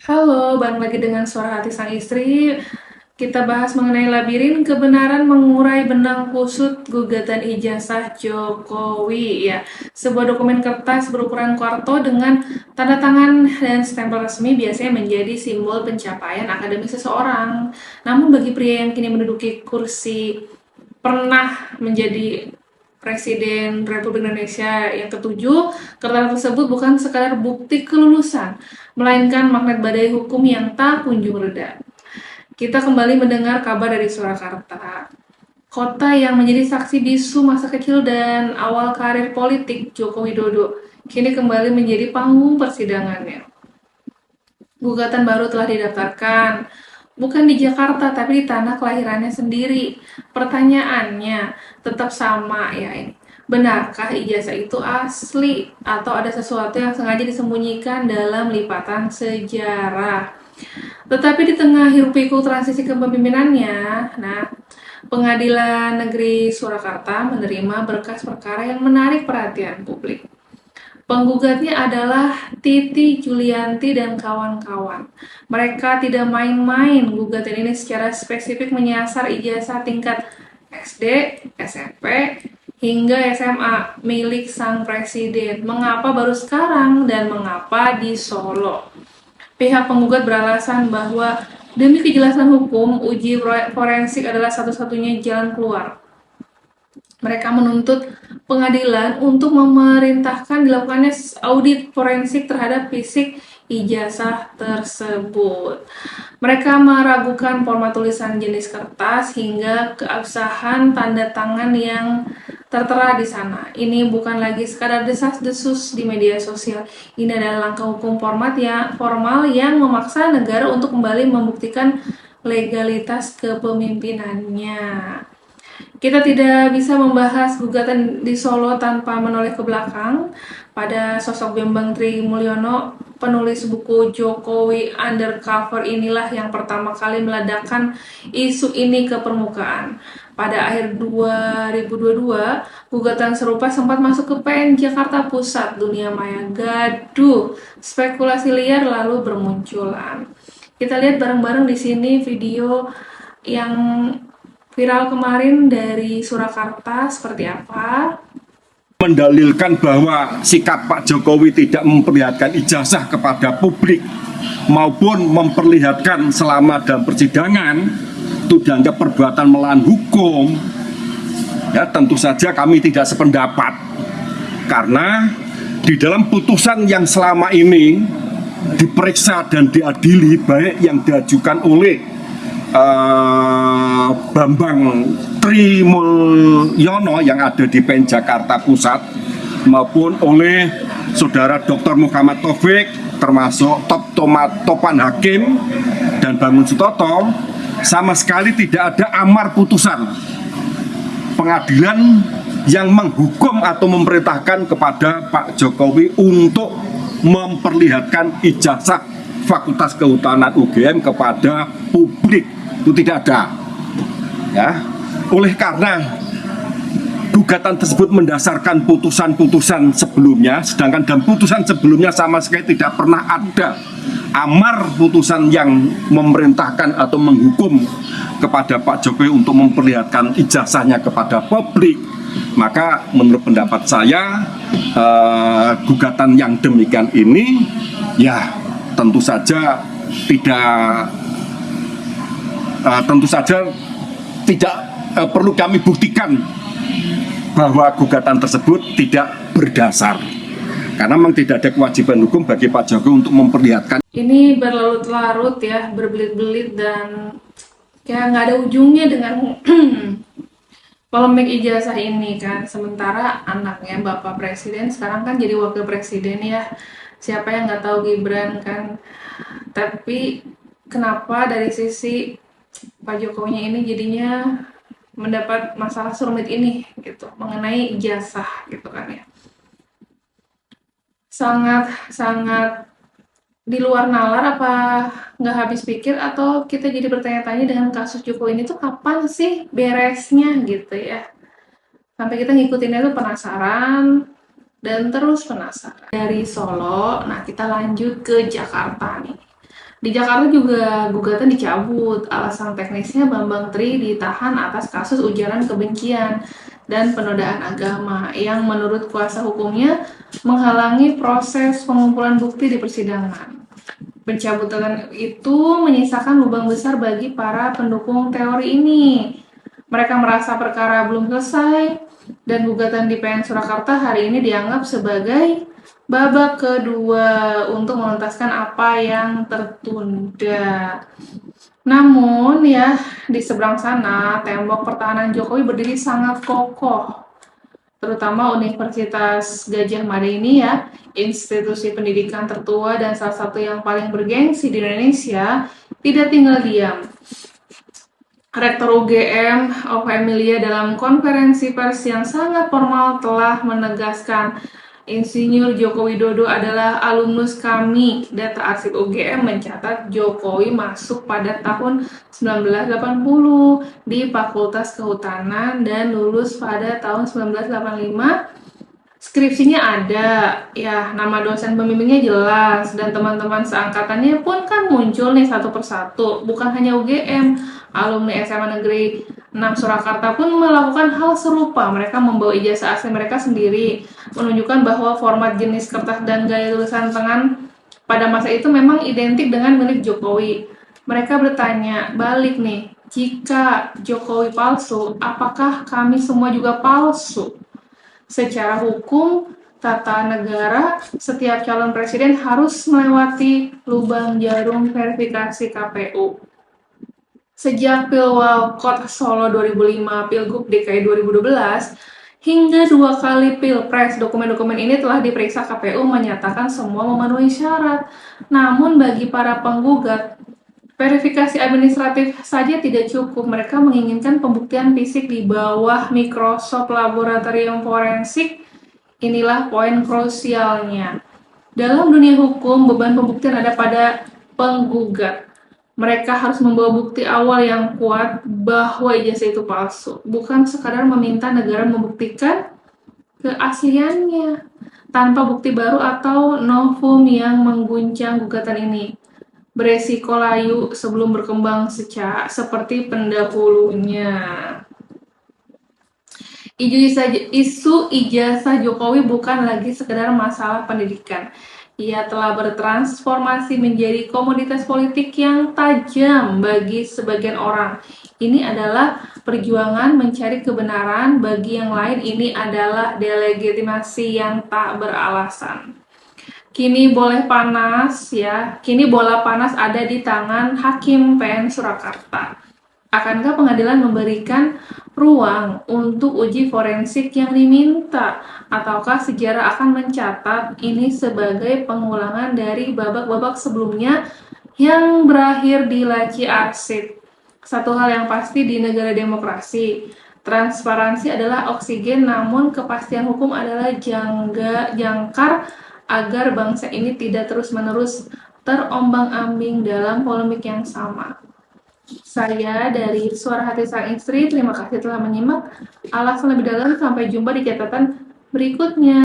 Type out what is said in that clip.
Halo, balik lagi dengan Suara Hati Sang Istri. Kita bahas mengenai labirin kebenaran mengurai benang kusut gugatan ijazah Jokowi ya. Sebuah dokumen kertas berukuran kuarto dengan tanda tangan dan stempel resmi biasanya menjadi simbol pencapaian akademik seseorang. Namun bagi pria yang kini menduduki kursi pernah menjadi Presiden Republik Indonesia yang ketujuh, kertas tersebut bukan sekadar bukti kelulusan, melainkan magnet badai hukum yang tak kunjung reda. Kita kembali mendengar kabar dari Surakarta, kota yang menjadi saksi bisu masa kecil dan awal karir politik Joko Widodo, kini kembali menjadi panggung persidangannya. Gugatan baru telah didaftarkan, bukan di Jakarta tapi di tanah kelahirannya sendiri. Pertanyaannya tetap sama ya ini. Benarkah ijazah itu asli atau ada sesuatu yang sengaja disembunyikan dalam lipatan sejarah? Tetapi di tengah hiruk-pikuk transisi kepemimpinannya, nah, Pengadilan Negeri Surakarta menerima berkas perkara yang menarik perhatian publik. Penggugatnya adalah Titi Julianti dan kawan-kawan. Mereka tidak main-main. Gugatan ini secara spesifik menyasar ijazah tingkat SD, SMP, hingga SMA milik sang presiden. Mengapa baru sekarang dan mengapa di Solo? Pihak penggugat beralasan bahwa demi kejelasan hukum, uji forensik adalah satu-satunya jalan keluar. Mereka menuntut pengadilan untuk memerintahkan dilakukannya audit forensik terhadap fisik ijazah tersebut. Mereka meragukan format tulisan jenis kertas hingga keabsahan tanda tangan yang tertera di sana. Ini bukan lagi sekadar desas-desus di media sosial. Ini adalah langkah hukum formal yang memaksa negara untuk kembali membuktikan legalitas kepemimpinannya. Kita tidak bisa membahas gugatan di Solo tanpa menoleh ke belakang pada sosok Bambang Tri Mulyono, penulis buku Jokowi Undercover inilah yang pertama kali meledakkan isu ini ke permukaan. Pada akhir 2022, gugatan serupa sempat masuk ke PN Jakarta Pusat. Dunia maya gaduh, spekulasi liar lalu bermunculan. Kita lihat bareng-bareng di sini video yang viral kemarin dari Surakarta seperti apa? Mendalilkan bahwa sikap Pak Jokowi tidak memperlihatkan ijazah kepada publik maupun memperlihatkan selama dalam persidangan itu dianggap perbuatan melawan hukum. Ya, tentu saja kami tidak sependapat karena di dalam putusan yang selama ini diperiksa dan diadili baik yang diajukan oleh Bambang Tri Mulyono yang ada di PN Jakarta Pusat maupun oleh saudara Dr. Muhammad Taufik termasuk Topan Hakim dan Bangun Sutoto, sama sekali tidak ada amar putusan pengadilan yang menghukum atau memerintahkan kepada Pak Jokowi untuk memperlihatkan ijazah Fakultas Kehutanan UGM kepada publik. Itu tidak ada. Ya. Oleh karena gugatan tersebut mendasarkan putusan-putusan sebelumnya, sedangkan dalam putusan sebelumnya sama sekali tidak pernah ada amar putusan yang memerintahkan atau menghukum kepada Pak Jokowi untuk memperlihatkan ijazahnya kepada publik, maka menurut pendapat saya gugatan yang demikian ini ya tentu saja tidak perlu kami buktikan bahwa gugatan tersebut tidak berdasar, karena memang tidak ada kewajiban hukum bagi Pak Jokowi untuk memperlihatkan. Ini berlarut-larut ya, berbelit-belit dan ya nggak ada ujungnya dengan polemik ijazah ini kan. Sementara anaknya Bapak Presiden sekarang kan jadi wakil presiden ya. Siapa yang nggak tahu Gibran kan. Tapi kenapa dari sisi Pak Jokowinya ini jadinya mendapat masalah serumit ini gitu mengenai ijazah gitu kan ya. Sangat di luar nalar, apa nggak habis pikir atau kita jadi bertanya-tanya dengan kasus Jokowi ini tuh kapan sih beresnya gitu ya. Sampai kita ngikutinnya tuh penasaran dan terus penasaran. Dari Solo, nah kita lanjut ke Jakarta nih. Di Jakarta juga gugatan dicabut. Alasan teknisnya Bambang Tri ditahan atas kasus ujaran kebencian dan penodaan agama yang menurut kuasa hukumnya menghalangi proses pengumpulan bukti di persidangan. Pencabutan itu menyisakan lubang besar bagi para pendukung teori ini. Mereka merasa perkara belum selesai dan gugatan di PN Surakarta hari ini dianggap sebagai babak kedua untuk menuntaskan apa yang tertunda. Namun ya, di seberang sana tembok pertahanan Jokowi berdiri sangat kokoh, terutama Universitas Gadjah Mada ini ya, institusi pendidikan tertua dan salah satu yang paling bergengsi di Indonesia, tidak tinggal diam. Rektor UGM Ova Emilia dalam konferensi pers yang sangat formal telah menegaskan Insinyur Joko Widodo adalah alumnus kami. Data arsip UGM mencatat Jokowi masuk pada tahun 1980 di Fakultas Kehutanan dan lulus pada tahun 1985. Skripsinya ada, ya nama dosen pembimbingnya jelas, dan teman-teman seangkatannya pun kan muncul nih satu persatu. Bukan hanya UGM, alumni SMA Negeri 6 Surakarta pun melakukan hal serupa. Mereka membawa ijazah asli mereka sendiri, menunjukkan bahwa format jenis kertas dan gaya tulisan tangan pada masa itu memang identik dengan milik Jokowi. Mereka bertanya, balik nih, jika Jokowi palsu, apakah kami semua juga palsu? Secara hukum tata negara, setiap calon presiden harus melewati lubang jarum verifikasi KPU. Sejak Pilwalkot Solo 2005, Pilgub DKI 2012, hingga 2 kali Pilpres, dokumen-dokumen ini telah diperiksa KPU menyatakan semua memenuhi syarat. Namun bagi para penggugat, verifikasi administratif saja tidak cukup. Mereka menginginkan pembuktian fisik di bawah Microsoft Laboratorium Forensik. Inilah poin krusialnya. Dalam dunia hukum, beban pembuktian ada pada penggugat. Mereka harus membawa bukti awal yang kuat bahwa ijazah itu palsu, bukan sekadar meminta negara membuktikan keasliannya tanpa bukti baru atau novum yang mengguncang gugatan ini. Beresiko layu sebelum berkembang seperti pendahulunya. Isu ijazah Jokowi bukan lagi sekedar masalah pendidikan. Ia telah bertransformasi menjadi komoditas politik yang tajam bagi sebagian orang. Ini adalah perjuangan mencari kebenaran, bagi yang lain ini adalah delegitimasi yang tak beralasan. Kini boleh panas ya. Kini bola panas ada di tangan Hakim PN Surakarta. Akankah pengadilan memberikan ruang untuk uji forensik yang diminta? Ataukah sejarah akan mencatat ini sebagai pengulangan dari babak-babak sebelumnya yang berakhir di laci arsip? Satu hal yang pasti di negara demokrasi, transparansi adalah oksigen, namun kepastian hukum adalah jangkar agar bangsa ini tidak terus-menerus terombang-ambing dalam polemik yang sama. Saya dari Suara Hati Sang Istri, terima kasih telah menyimak. Alasan lebih dalam, sampai jumpa di catatan berikutnya.